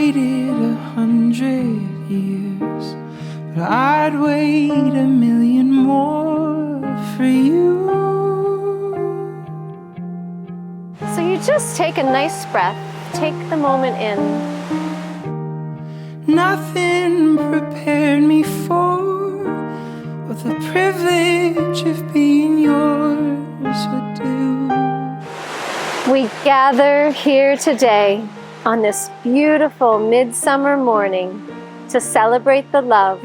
waited 100 years, but I'd wait 1,000,000 more for you. So you just take a nice breath, take the moment in. Nothing prepared me for what the privilege of being yours would do. We gather here today on this beautiful midsummer morning to celebrate the love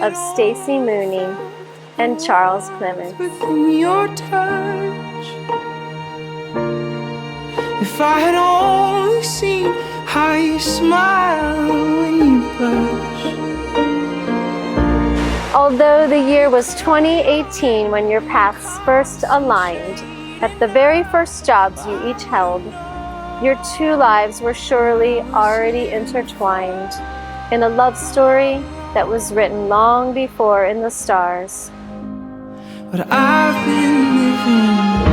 of Stacy Mooney and Charles Clements. Within your touch, if I had only seen how you smile when you blush. Although the year was 2018 when your paths first aligned, at the very first jobs you each held, your two lives were surely already intertwined in a love story that was written long before in the stars. What I've been living for.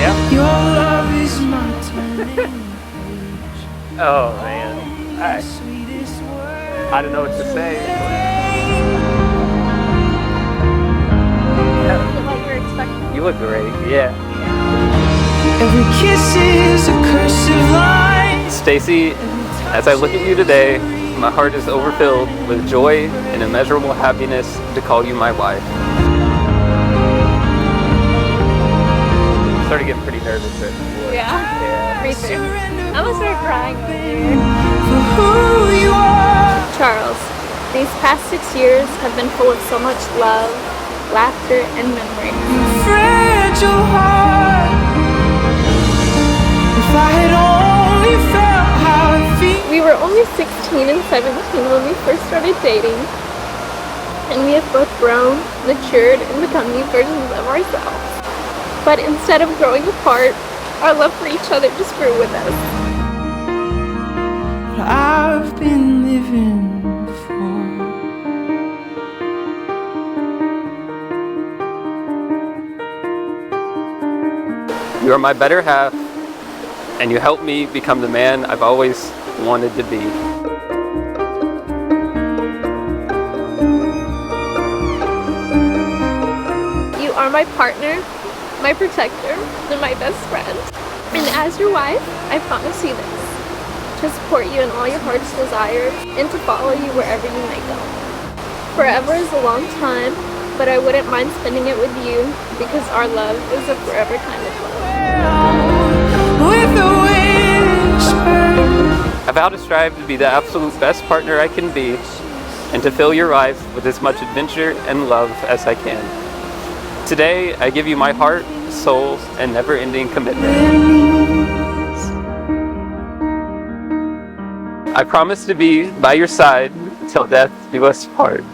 Yeah. Your love is my turning page. Oh man, I don't know what to say. What you were expecting. You look great, yeah. Every kiss is a cursive line. Stacy, as I look at you today, my heart is overfilled with joy and immeasurable happiness to call you my wife. I'm starting to get pretty nervous right before. Yeah. Me too. I'm gonna start crying over here. For who you are. Charles, these past 6 years have been full of so much love, laughter, and memory. Fragile heart. If I had only felt how it feels. We were only 16 and 17 when we first started dating, and we have both grown, matured, and become new versions of ourselves. But instead of growing apart, our love for each other just grew with us. What I've been living for. You are my better half, and you help me become the man I've always wanted to be. You are my partner, my protector, and my best friend. And as your wife, I promise you this: to support you in all your heart's desires and to follow you wherever you may go. Forever is a long time, but I wouldn't mind spending it with you because our love is a forever kind of love. With a whisper. I vow to strive to be the absolute best partner I can be and to fill your life with as much adventure and love as I can. Today, I give you my heart, soul, and never-ending commitment. I promise to be by your side till death do us part.